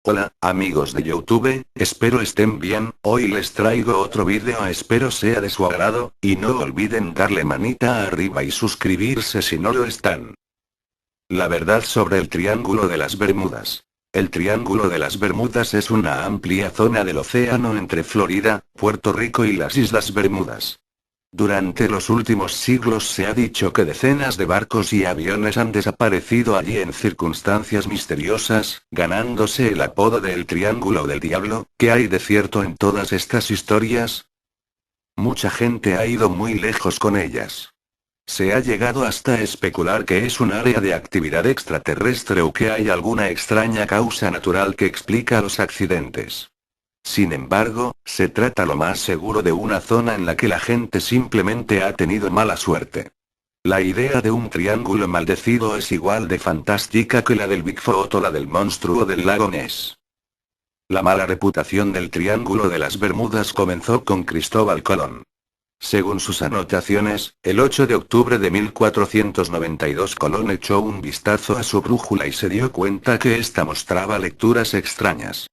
Hola, amigos de YouTube, espero estén bien, hoy les traigo otro vídeo, espero sea de su agrado, y no olviden darle manita arriba y suscribirse si no lo están. La verdad sobre el Triángulo de las Bermudas. El Triángulo de las Bermudas es una amplia zona del océano entre Florida, Puerto Rico y las Islas Bermudas. Durante los últimos siglos se ha dicho que decenas de barcos y aviones han desaparecido allí en circunstancias misteriosas, ganándose el apodo de el Triángulo del Diablo. ¿Qué hay de cierto en todas estas historias? Mucha gente ha ido muy lejos con ellas. Se ha llegado hasta especular que es un área de actividad extraterrestre o que hay alguna extraña causa natural que explica los accidentes. Sin embargo, se trata lo más seguro de una zona en la que la gente simplemente ha tenido mala suerte. La idea de un triángulo maldecido es igual de fantástica que la del Bigfoot o la del monstruo del lago Ness. La mala reputación del Triángulo de las Bermudas comenzó con Cristóbal Colón. Según sus anotaciones, el 8 de octubre de 1492 Colón echó un vistazo a su brújula y se dio cuenta que ésta mostraba lecturas extrañas.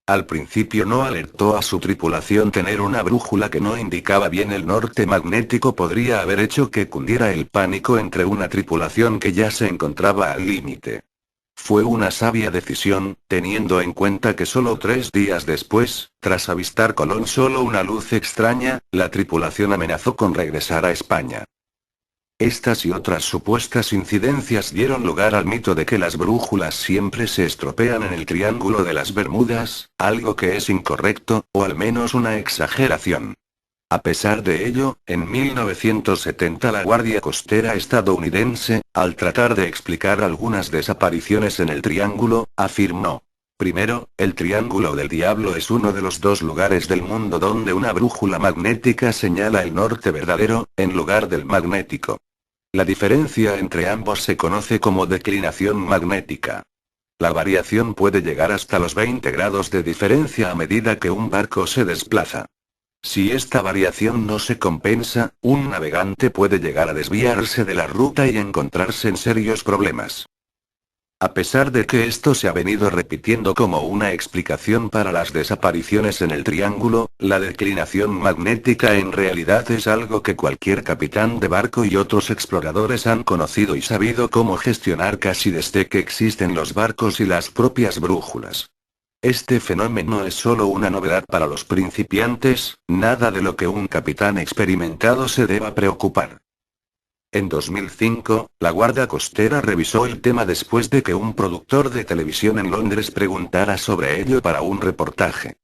Al principio no alertó a su tripulación. Tener una brújula que no indicaba bien el norte magnético podría haber hecho que cundiera el pánico entre una tripulación que ya se encontraba al límite. Fue una sabia decisión, teniendo en cuenta que solo 3 días después, tras avistar Colón solo una luz extraña, la tripulación amenazó con regresar a España. Estas y otras supuestas incidencias dieron lugar al mito de que las brújulas siempre se estropean en el Triángulo de las Bermudas, algo que es incorrecto, o al menos una exageración. A pesar de ello, en 1970 la Guardia Costera estadounidense, al tratar de explicar algunas desapariciones en el Triángulo, afirmó: primero, el Triángulo del Diablo es uno de los 2 lugares del mundo donde una brújula magnética señala el norte verdadero, en lugar del magnético. La diferencia entre ambos se conoce como declinación magnética. La variación puede llegar hasta los 20 grados de diferencia a medida que un barco se desplaza. Si esta variación no se compensa, un navegante puede llegar a desviarse de la ruta y encontrarse en serios problemas. A pesar de que esto se ha venido repitiendo como una explicación para las desapariciones en el Triángulo, la declinación magnética en realidad es algo que cualquier capitán de barco y otros exploradores han conocido y sabido cómo gestionar casi desde que existen los barcos y las propias brújulas. Este fenómeno es solo una novedad para los principiantes, nada de lo que un capitán experimentado se deba preocupar. En 2005, la Guardia Costera revisó el tema después de que un productor de televisión en Londres preguntara sobre ello para un reportaje.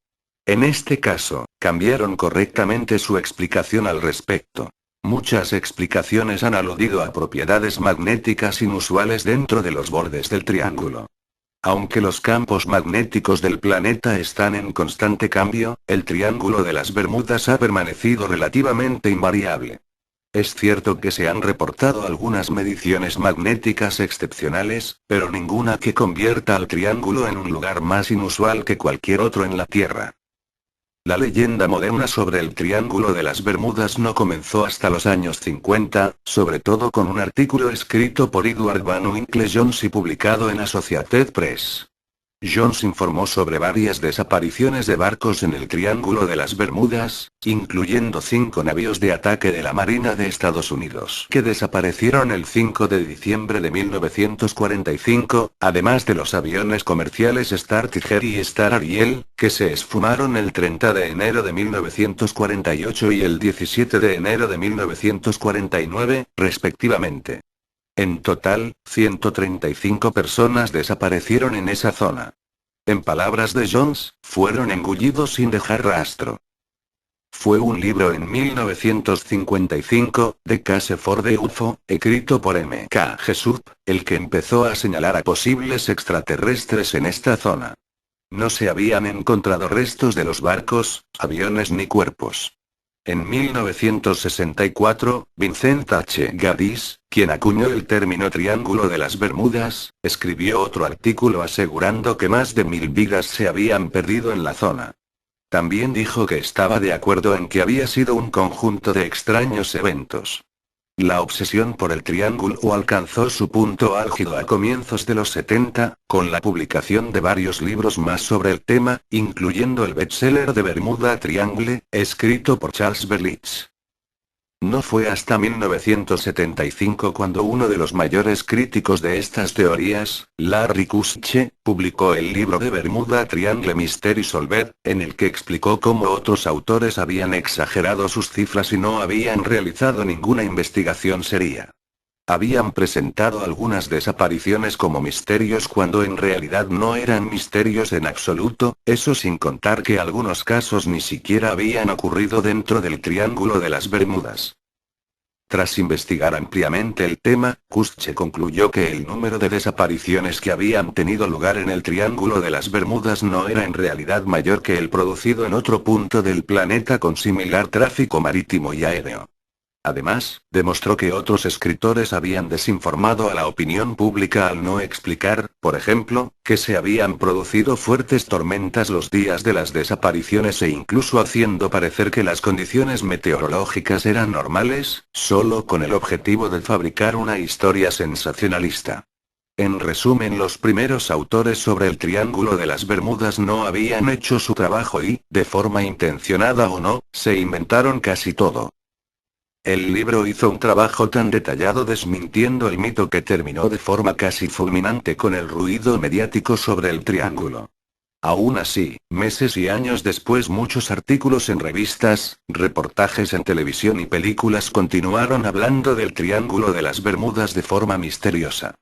En este caso, cambiaron correctamente su explicación al respecto. Muchas explicaciones han aludido a propiedades magnéticas inusuales dentro de los bordes del triángulo. Aunque los campos magnéticos del planeta están en constante cambio, el Triángulo de las Bermudas ha permanecido relativamente invariable. Es cierto que se han reportado algunas mediciones magnéticas excepcionales, pero ninguna que convierta al triángulo en un lugar más inusual que cualquier otro en la Tierra. La leyenda moderna sobre el Triángulo de las Bermudas no comenzó hasta los años 50, sobre todo con un artículo escrito por Edward Van Winkle Jones y publicado en Associated Press. Jones informó sobre varias desapariciones de barcos en el Triángulo de las Bermudas, incluyendo 5 navíos de ataque de la Marina de Estados Unidos que desaparecieron el 5 de diciembre de 1945, además de los aviones comerciales Star Tiger y Star Ariel, que se esfumaron el 30 de enero de 1948 y el 17 de enero de 1949, respectivamente. En total, 135 personas desaparecieron en esa zona. En palabras de Jones, fueron engullidos sin dejar rastro. Fue un libro en 1955, The Case for the UFO, escrito por M. K. Jessup, el que empezó a señalar a posibles extraterrestres en esta zona. No se habían encontrado restos de los barcos, aviones ni cuerpos. En 1964, Vincent H. Gaddis, quien acuñó el término Triángulo de las Bermudas, escribió otro artículo asegurando que más de 1000 vidas se habían perdido en la zona. También dijo que estaba de acuerdo en que había sido un conjunto de extraños eventos. La obsesión por el triángulo alcanzó su punto álgido a comienzos de los 70, con la publicación de varios libros más sobre el tema, incluyendo el bestseller de Bermuda Triangle, escrito por Charles Berlitz. No fue hasta 1975 cuando uno de los mayores críticos de estas teorías, Larry Kutsche, publicó el libro de Bermuda Triangle Mystery Solved, en el que explicó cómo otros autores habían exagerado sus cifras y no habían realizado ninguna investigación seria. Habían presentado algunas desapariciones como misterios cuando en realidad no eran misterios en absoluto, eso sin contar que algunos casos ni siquiera habían ocurrido dentro del Triángulo de las Bermudas. Tras investigar ampliamente el tema, Kutsche concluyó que el número de desapariciones que habían tenido lugar en el Triángulo de las Bermudas no era en realidad mayor que el producido en otro punto del planeta con similar tráfico marítimo y aéreo. Además, demostró que otros escritores habían desinformado a la opinión pública al no explicar, por ejemplo, que se habían producido fuertes tormentas los días de las desapariciones e incluso haciendo parecer que las condiciones meteorológicas eran normales, solo con el objetivo de fabricar una historia sensacionalista. En resumen, los primeros autores sobre el Triángulo de las Bermudas no habían hecho su trabajo y, de forma intencionada o no, se inventaron casi todo. El libro hizo un trabajo tan detallado desmintiendo el mito que terminó de forma casi fulminante con el ruido mediático sobre el triángulo. Aún así, meses y años después muchos artículos en revistas, reportajes en televisión y películas continuaron hablando del Triángulo de las Bermudas de forma misteriosa.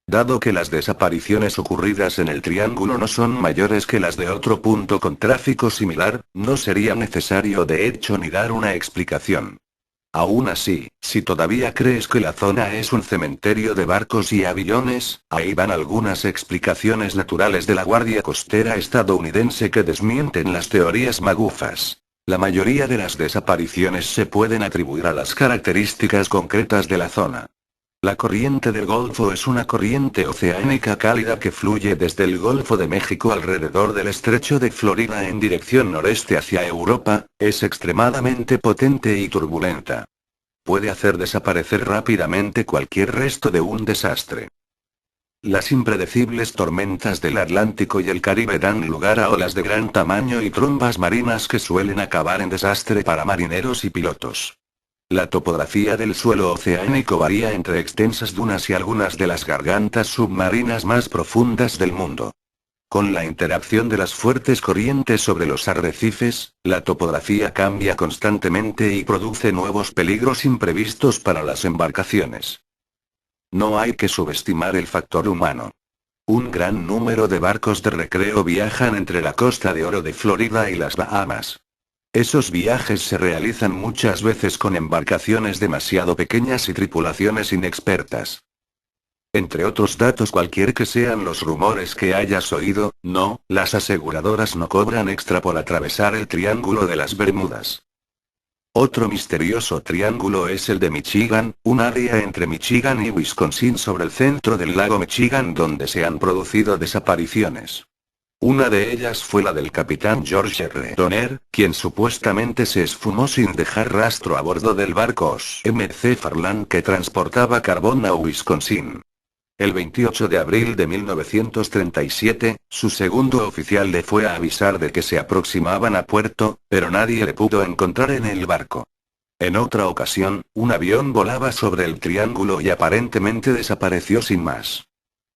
Dado que las desapariciones ocurridas en el triángulo no son mayores que las de otro punto con tráfico similar, no sería necesario de hecho ni dar una explicación. Aún así, si todavía crees que la zona es un cementerio de barcos y aviones, ahí van algunas explicaciones naturales de la Guardia Costera estadounidense que desmienten las teorías magufas. La mayoría de las desapariciones se pueden atribuir a las características concretas de la zona. La corriente del Golfo es una corriente oceánica cálida que fluye desde el Golfo de México alrededor del Estrecho de Florida en dirección noreste hacia Europa, es extremadamente potente y turbulenta. Puede hacer desaparecer rápidamente cualquier resto de un desastre. Las impredecibles tormentas del Atlántico y el Caribe dan lugar a olas de gran tamaño y trombas marinas que suelen acabar en desastre para marineros y pilotos. La topografía del suelo oceánico varía entre extensas dunas y algunas de las gargantas submarinas más profundas del mundo. Con la interacción de las fuertes corrientes sobre los arrecifes, la topografía cambia constantemente y produce nuevos peligros imprevistos para las embarcaciones. No hay que subestimar el factor humano. Un gran número de barcos de recreo viajan entre la Costa de Oro de Florida y las Bahamas. Esos viajes se realizan muchas veces con embarcaciones demasiado pequeñas y tripulaciones inexpertas. Entre otros datos, cualquier que sean los rumores que hayas oído, no, las aseguradoras no cobran extra por atravesar el Triángulo de las Bermudas. Otro misterioso triángulo es el de Michigan, un área entre Michigan y Wisconsin sobre el centro del lago Michigan donde se han producido desapariciones. Una de ellas fue la del capitán George R. Donner, quien supuestamente se esfumó sin dejar rastro a bordo del barco MC Farland que transportaba carbón a Wisconsin. El 28 de abril de 1937, su segundo oficial le fue a avisar de que se aproximaban a puerto, pero nadie le pudo encontrar en el barco. En otra ocasión, un avión volaba sobre el triángulo y aparentemente desapareció sin más.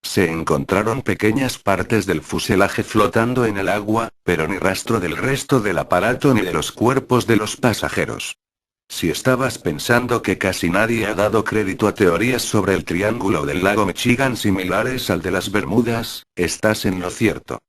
Se encontraron pequeñas partes del fuselaje flotando en el agua, pero ni rastro del resto del aparato ni de los cuerpos de los pasajeros. Si estabas pensando que casi nadie ha dado crédito a teorías sobre el triángulo del lago Michigan similares al de las Bermudas, estás en lo cierto.